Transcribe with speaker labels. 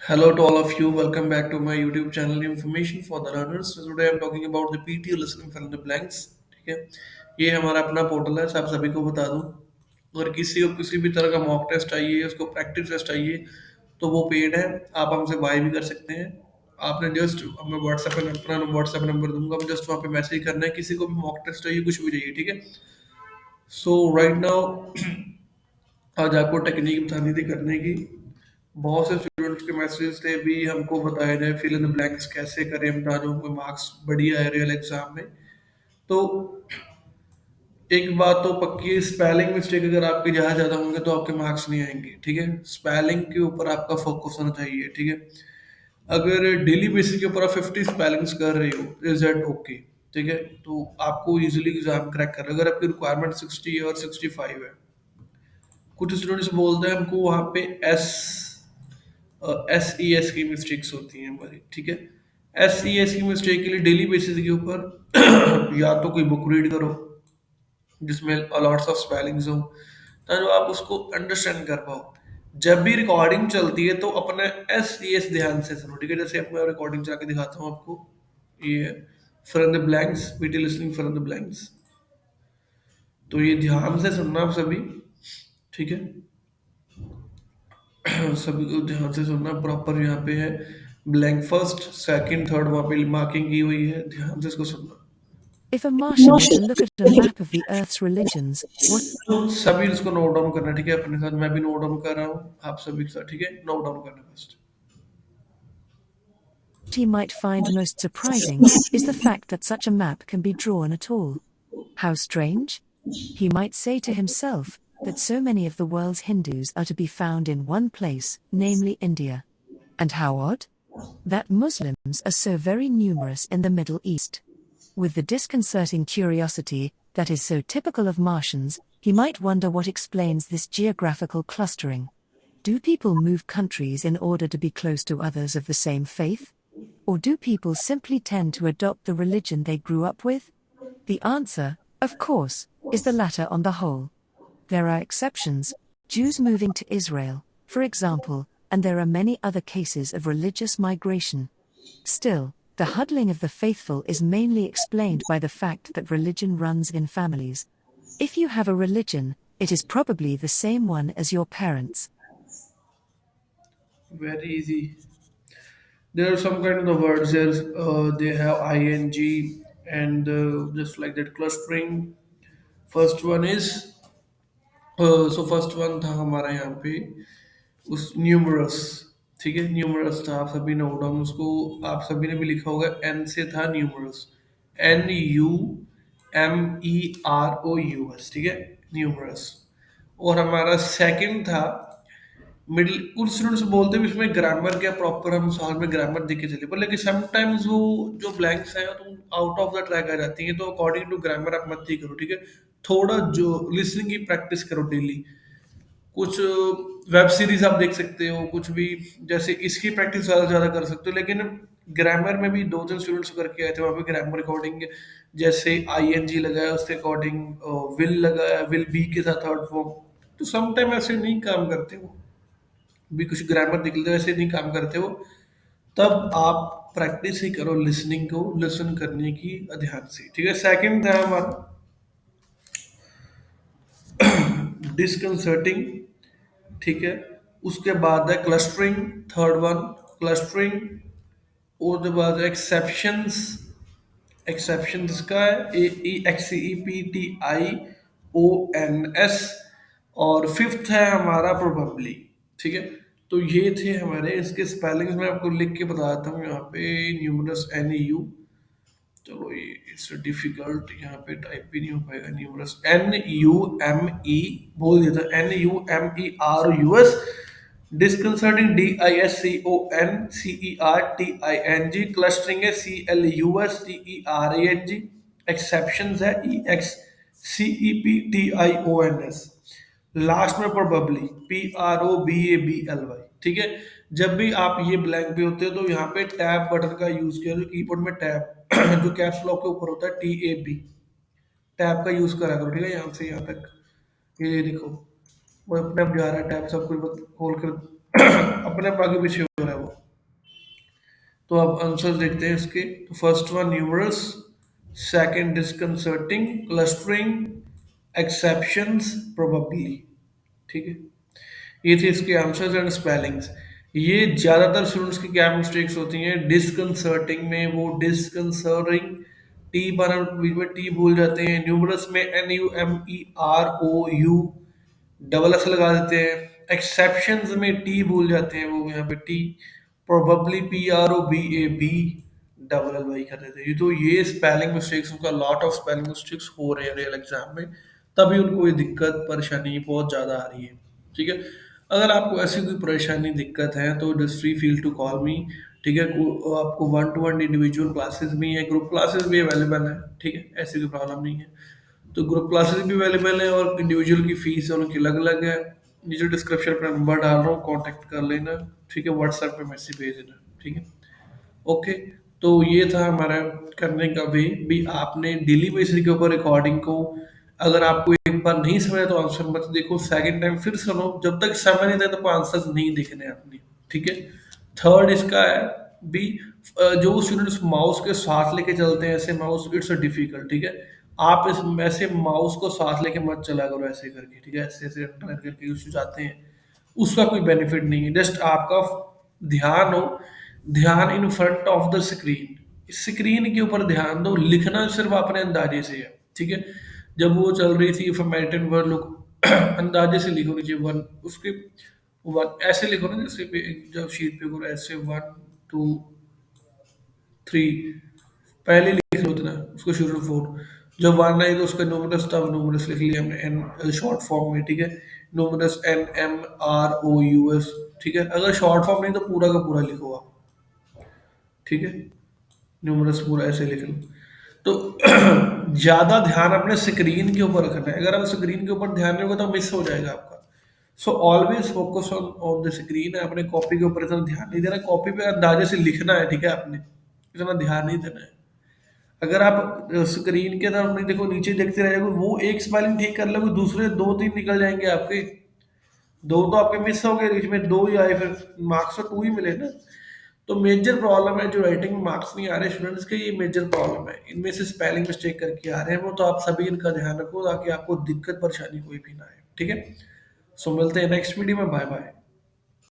Speaker 1: Hello to all of you. Welcome back to my YouTube channel Information for the Learners. So today I'm talking about the PT listening fill in the blanks. ठीक है, ये हमारा अपना portal है, सब सभी को बता दूं। अगर किसी को किसी भी तरह का मॉक टेस्ट चाहिए, उसको प्रैक्टिस टेस्ट चाहिए, तो वो पेड है। आप हमसे बाय भी कर सकते हैं। आपने जस्ट मैं व्हाट्सएप पे अपना व्हाट्सएप नंबर दूंगा, आप जस्ट वहाँ पे मैसेज करना है। किसी को भी मॉक टेस्ट चाहिए, कुछ भी चाहिए, ठीक है। सो राइट नाउ आज आपको टेक्निक बतानी थी करने की। बहुत से स्टूडेंट्स के मैसेज थे भी हमको बताया जाए फिल इन द ब्लैंक्स कैसे करें हम ताकि हमको मार्क्स बढ़िया आए रियल एग्जाम में। तो एक बात तो पक्की है, स्पेलिंग मिस्टेक अगर आपके जहाँ ज़्यादा होंगे तो आपके मार्क्स नहीं आएंगे, ठीक है। स्पेलिंग के ऊपर आपका फोकस होना चाहिए, ठीक है। अगर डेली बेसिस के ऊपर आप 50 स्पेलिंग्स कर रहे हो इज दैट ओके, ठीक है। तो आपको इजीली एग्जाम क्रैक कर, अगर आपकी रिक्वायरमेंट 60 है और 65 है। कुछ स्टूडेंट्स बोलते हैं हमको वहाँ पे एस की मिस्टेक्स होती हैं हमारी, ठीक है। एस की मिस्टेक के लिए डेली बेसिस के ऊपर या तो कोई बुक रीड करो जिसमें लॉट्स ऑफ स्पेलिंग्स हो, ताकि आप उसको अंडरस्टैंड कर पाओ। जब भी रिकॉर्डिंग चलती है तो अपना एस ध्यान से सुनो, ठीक है। जैसे अब मैं रिकॉर्डिंग चला के दिखाता हूँ आपको। ये fill in the blanks, BT listening fill in the blanks. तो ये ध्यान से सुनना आप सभी, ठीक है। सभी को ध्यान से सुनना, प्रॉपर यहाँ पे है ब्लैंक फर्स्ट सेकंड थर्ड, वहाँ पे मार्किंग की हुई है, ध्यान से इसको सुनना।
Speaker 2: If a Martian were to look at a map of the Earth's religions, what
Speaker 1: तो सभी इसको नोट डाउन करना, ठीक है। अपने साथ मैं भी नोट डाउन कर रहा हूँ, आप सभी के साथ, ठीक है। नोट डाउन करना first.
Speaker 2: he might find most surprising is the fact that such a map can be drawn at all. How strange? He might say to himself that so many of the world's Hindus are to be found in one place, namely India. And how odd? That Muslims are so very numerous in the Middle East. With the disconcerting curiosity that is so typical of Martians, he might wonder what explains this geographical clustering. Do people move countries in order to be close to others of the same faith? Or do people simply tend to adopt the religion they grew up with? The answer, of course, is the latter on the whole. There are exceptions, Jews moving to Israel, for example, and there are many other cases of religious migration. Still, the huddling of the faithful is mainly explained by the fact that religion runs in families. If you have a religion, it is probably the same one as your parents.
Speaker 1: Very easy। There are some kind of the words there, they have ing and just like that clustering। First one is, so first one था हमारा यहाँ पे उस numerous, ठीक है। Numerous था, आप सभी नोट डाउन उसको, आप सभी ने भी लिखा होगा। एन से था न्यूमरस, NUMEROUS, ठीक है। न्यूमरस। और हमारा सेकंड था मिडिल। कुछ स्टूडेंट्स बोलते हैं भी इसमें ग्रामर क्या प्रॉपर हम सॉल्व में ग्रामर देख के चले, पर लेकिन समटाइम्स वो जो ब्लैंक्स हैं तो आउट ऑफ द ट्रैक आ जाती हैं, तो अकॉर्डिंग टू ग्रामर आप मत ही करो, ठीक है। थोड़ा जो लिसनिंग की प्रैक्टिस करो डेली। कुछ वेब सीरीज आप देख सकते हो, कुछ भी, जैसे इसकी प्रैक्टिस ज़्यादा ज़्यादा कर सकते हो। लेकिन ग्रामर में भी दो तीन स्टूडेंट्स करके आए थे, वहाँ पे ग्रामर रिकॉर्डिंग जैसे ING लगाया उसके अकॉर्डिंग विल लगाया, विल बी के साथ थर्ड फॉर्म। तो समटाइम ऐसे नहीं काम करते वो भी, कुछ ग्रामर निकलते वैसे नहीं काम करते हो। तब आप प्रैक्टिस ही करो लिसनिंग को, लिसन करने की ध्यान से, ठीक है। सेकंड था हमारा डिस्कंसर्टिंग, ठीक है। उसके बाद है क्लस्टरिंग, थर्ड वन क्लस्टरिंग। उसके बाद एक्सेप्शंस, एक्सेप्शंस का है EXCEPTIONS। और फिफ्थ है हमारा प्रोबेबली, ठीक है। तो ये थे हमारे, इसके स्पेलिंग्स मैं आपको लिख के बता देता हूँ यहाँ पे। न्यूमरस NU, चलो ये इट्स डिफिकल्ट, यहाँ पे टाइप भी नहीं हो पाएगा। न्यूमरस NUME, बोल दिया था NUMERUS। Disconcerting DISCONCERTING। क्लस्टरिंग है CLUSTERANG। एक्सेप्शंस है EXCEPTIONS। लास्ट में प्रोबेबली PROBABLY, ठीक है। जब भी आप ये ब्लैंक पे होते हो तो यहाँ पे टैब बटन का यूज किया, जो कीबोर्ड में टैब जो कैप्स लॉक के ऊपर होता है TAB, टैब का यूज करा करो, ठीक है। यहाँ से यहाँ तक ये देखो, वो अपने आप जा रहा है टैब, सब कुछ खोल कर अपने आप आगे पीछे हो रहा है वो। तो अब आंसर देखते हैं इसके। तो first one numerous, second disconcerting, clustering, exceptions, probably. ठीक है, ये थे इसके आंसर्स एंड स्पेलिंग्स। ये ज्यादातर स्टूडेंट्स की क्या मिस्टेक्स होती हैं, डिस्कंसर्टिंग में वो डिस्कंसर्टिंग टी पर बीच में टी भूल जाते हैं, न्यूमरस में NUMEROU डबल एस लगा देते हैं, एक्सेप्शंस में टी भूल जाते हैं वो यहाँ पे T, probably PROBAB double L Y कर देते हैं। ये तो ये स्पेलिंग मिस्टेक्स, उनका लॉट ऑफ स्पेलिंग मिस्टेक्स हो रहे हैं रियल एग्जाम में, तभी उनको ये दिक्कत परेशानी बहुत ज़्यादा आ रही है। ठीक है, अगर आपको ऐसी कोई परेशानी दिक्कत है तो just free feel to call me. ठीक है, आपको 1-to-1 इंडिविजुअल क्लासेस भी हैं, ग्रुप क्लासेस भी अवेलेबल है। ठीक है, ऐसी कोई प्रॉब्लम नहीं है। तो ग्रुप क्लासेस भी अवेलेबल है और इंडिविजुअल की फीस है उनकी अलग अलग है। नीचे डिस्क्रिप्शन पर नंबर डाल रहा हूँ, कांटेक्ट कर लेना। ठीक है, व्हाट्सएप पे मैसेज भेज देना। ठीक है, ओके। तो ये था हमारा करने का वे भी। आपने डेली बेसिस के ऊपर रिकॉर्डिंग को, अगर आपको एक बार नहीं समझा तो आंसर मत देखो, सेकंड टाइम फिर सुनो, जब तक समझ नहीं आता तो आंसर नहीं देखने आपने। ठीक है, थर्ड इसका है भी, जो स्टूडेंट्स माउस के साथ लेके चलते हैं, ऐसे माउस इट्स डिफिकल्ट। ठीक है, आप इस ऐसे माउस को साथ लेके मत चला करो ऐसे करके। ठीक है, ऐसे ऐसे अंडर करके यूज जाते हैं, उसका कोई बेनिफिट नहीं है। जस्ट आपका ध्यान हो, ध्यान in front of the screen, screen के ऊपर ध्यान दो, लिखना सिर्फ अपने अंदाजे से है। ठीक है, जब वो चल रही थी फॉर्मेटेड वर्ड लोग अंदाजे से लिखो, नीचे वन उसके वन ऐसे लिखो ना, जैसे जब शीट पे करो ऐसे 1 2 3 पहले लिख लो उतना, उसको शुरू 4, जब 1 आई तो उसका न्यूमरस, तब न्यूमरस लिख लिया हमने एन शॉर्ट फॉर्म में। ठीक है, न्यूमरस NMROUS। ठीक है, अगर शॉर्ट फॉर्म नहीं तो पूरा का पूरा लिखो आप। ठीक है, न्यूमरस पूरा ऐसे लिख लो। तो ज्यादा ध्यान अपने स्क्रीन के ऊपर रखना है, अगर आप स्क्रीन के ऊपर ध्यान नहीं होगा तो मिस हो जाएगा आपका। So always focus on on the screen है, अपने कॉपी के ऊपर इतना ध्यान नहीं देना, कॉपी पे अंदाजे से लिखना है। ठीक है, आपने इतना ध्यान नहीं देना है। अगर आप स्क्रीन के तरफ नहीं देखो, नीचे देखते रह जाओगे, वो एक स्पेलिंग ठीक कर लोगे, दूसरे 2-3 निकल जाएंगे आपके, दो तो आपके मिस हो गए, बीच में 2 ही आए, फिर मार्क्स तो 2 ही मिले ना। तो मेजर प्रॉब्लम है जो राइटिंग में मार्क्स नहीं आ रहे स्टूडेंट्स के, ये मेजर प्रॉब्लम है, इनमें से स्पेलिंग मिस्टेक करके आ रहे हैं वो। तो आप सभी इनका ध्यान रखो ताकि आपको दिक्कत परेशानी कोई भी ना आए। ठीक है, सो मिलते हैं नेक्स्ट वीडियो में, बाय बाय।